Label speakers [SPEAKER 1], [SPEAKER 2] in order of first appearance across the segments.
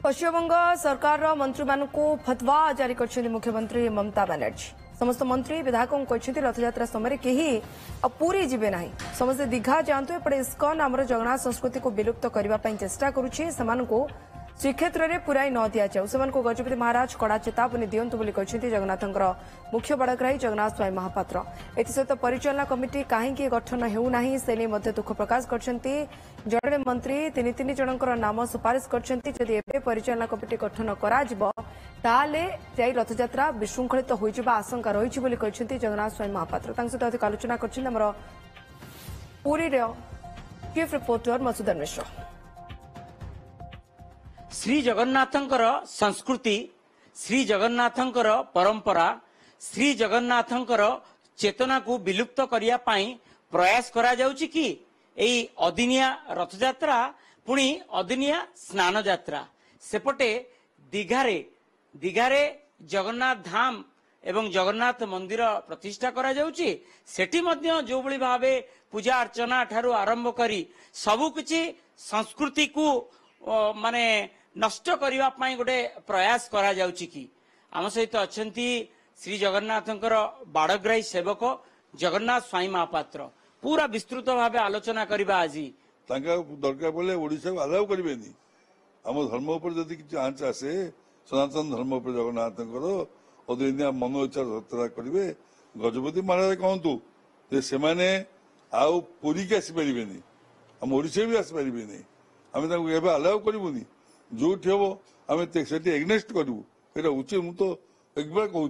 [SPEAKER 1] पश्चिमबंग सरकार मंत्री मानू फतवा जारी कर मुख्यमंत्री ममता बनर्जी समस्त मंत्री विधायकों कहते रथयात्रा समय कहीं पूरी जीवे ना समस्ते दीघा जातु एपटे इस्कन आमर जगन्नाथ संस्कृति को विलुप्त करने चेष्टा करुच्ची श्रीक्षेत्र में पुराई न दि जाऊ से गजपति महाराज कड़ा चेतावनी दिंतु जगन्नाथ मुख्य बड़ग्राही जगन्नाथ स्वाई महापात्र एसत परिचालना कमिटी कहीं गठन होना से दुख प्रकाश कर जड़े मंत्री तीन तीन जनकर नाम सुपारिश कर परिचालना कमिटी गठन करें रथयात्रा विशृंखलित हो आशंका रही जगन्नाथ स्वाई महापात्र सहित अधिक आलोचना कर पुरी चीफ रिपोर्टर मधुसूदन मिश्र।
[SPEAKER 2] श्री जगन्नाथंकर संस्कृति श्री जगन्नाथंकर परंपरा श्री जगन्नाथंकर चेतना को विलुप्त करिया पाई प्रयास करा जाउची कि एई अदिनिया रथयात्रा पुणी अदिनिया स्नान यात्रा सेपटे दीघारे जगन्नाथ धाम एवं जगन्नाथ मंदिर प्रतिष्ठा करा जाउची सेठी मध्य जो भली भावे पूजा अर्चना ठारू आरंभ करी सबु किछि संस्कृति को माने नष्ट करने पाई गोटे प्रयास करा जाउची कि आम सहित अछंती श्री जगन्नाथंकर बाड़ग्राही सेवक जगन्नाथ स्वाई महापात्र पूरा विस्तृत भाव आलोचना करबा आज
[SPEAKER 3] दरकार बोले ओडिशा को अलाउ करेनि आम धर्म उपर जदि किछि आंच आसे सनातन धर्म उपर जगन्नाथंकर अदिनिया मन इच्छा यात्रा करेंगे गजपति महाराज कहतु से माने आउ पुरी के आसी पारिबेनि आम ओडिशा भी आसी पारिबेनि आम अलाउ करूनी जो हम एग्नेस्ट करू ये उचित मुझे एक बार कहूँ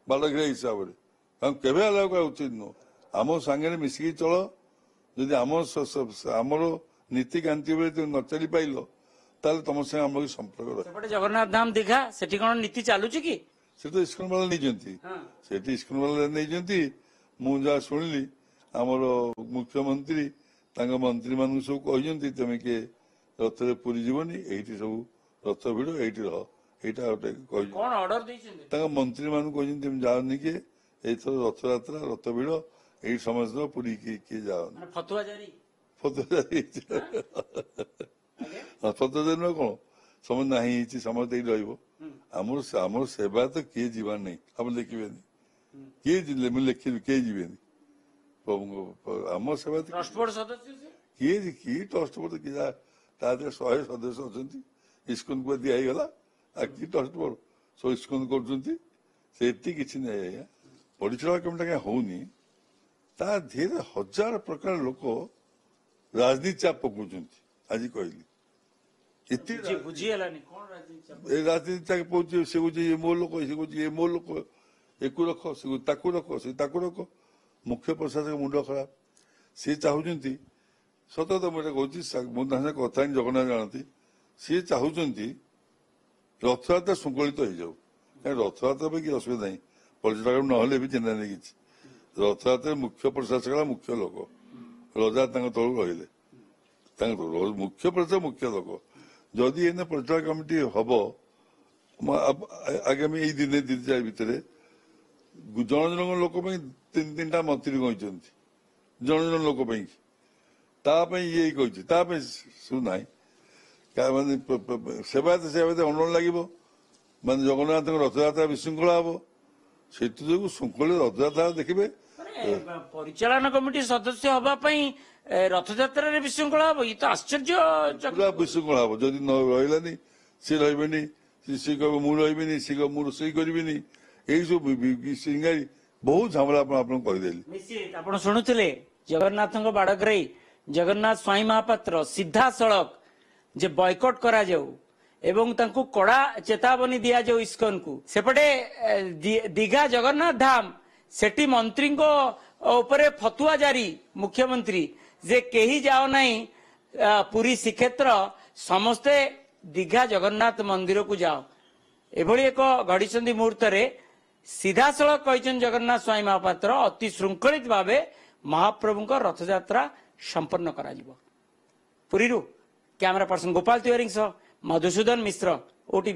[SPEAKER 3] बालग्राही हिसाब से केवे अलाउ कर उचित नुह आम सांगे मिसिकी चल जदि आमर नीति कांति न चली पाइल ताले तुम संगे आम संपर्क
[SPEAKER 2] जगन्नाथ धाम दीघा सेठी कौन नीति चलुची कि
[SPEAKER 3] से तो इस्कन वाला नहीं इस्कन वाला नहीं मुझे शुणिली आमर मुख्यमंत्री मंत्री मान सब कहते तुम किए रथ पुरी जीवनी एठी सब रथ भिड़ एठी रह एटा
[SPEAKER 2] कौन ऑर्डर दैछन
[SPEAKER 3] मंत्री मान कहते जाओनी किए एथर रथ यात्रा रथ भिड़ एही समझ पुरी किए जाओनी
[SPEAKER 2] फतुआ जारी
[SPEAKER 3] फतुआ जारी कौन समझ ना समझ आमर सेवा तो किए जीवार नहीं आप लिखे किए लिखी किए जीवेनि आम सेवा किए ट्रस्ट बोर्ड किए तादे 100 सदस्य अच्छा इस्कन को दिगला कि ट्रस्ट बोर्ड सब इस्कन कर परिचालना कमिटी क्या होनी ता धीरे हजार प्रकार लोक राजनीति चाप पकाउं आज कहली राजनीति चाप पहुंचे से कहे ये मो लोक से कहे ये मो लोक एक रख से रख मुख्य प्रशासक मुंड खराब सी चाहती सत तो मुझे कहूँ कथा जगन्नाथ जानती सी चाहती रथयात्रा श्रृंखलित हो जाऊ कहीं रथयात्रा भी किसी असुविधा नहीं पर्यटक ना भी चिंता नहीं कि रथयात्रा मुख्य प्रशासक मुख्य लोक रजा तलू रही मुख्य प्रशासक मुख्य लोक जदि एने परिचालना कमिटी हम आगामी यही दिन दी चार भितर जन जन लोक तीन तीन टा मंत्री कहते जन जन लोक ये कही सुना सेवायत सेवायत अन्न लगे मान जगन्नाथ रथयात्रा विशृंखला हम से श्रृंखल रथयात्रा देखिए
[SPEAKER 2] परिचालन कमिटी सदस्य हवाई रथयात्रा विशृंखला हम ये तो आश्चर्य
[SPEAKER 3] विशृंखला हम जदि रही सी रही सी कह मु रही सी कह मु रोसई करी यही सब सिंगारी बहुत झमेला करदेली
[SPEAKER 2] आप शुणुले जगन्नाथ बाड़ग्राही जगन्नाथ स्वाई महापात्र सीधा सड़क जे बॉयकॉट करा जाऊ एवं तांको कड़ा चेतावनी दिया जाऊ इस्कन को सेपटे दीघा जगन्नाथ धाम सेठी मंत्री को ऊपर फतुआ जारी मुख्यमंत्री जे कहीं जाओ नहीं पुरी श्रीक्षेत्र समस्ते दीघा जगन्नाथ मंदिर को जाओ एभली एक घड़ी मुहूर्त सीधा सड़क कहते जगन्नाथ स्वाई महापात्र अति श्रृंखलित भाव महाप्रभु रथयात्रा संपन्न करा जिवो। पुरीरू कैमरा पर्सन गोपाल तिवारी मधुसूदन मिश्र ओटीवी।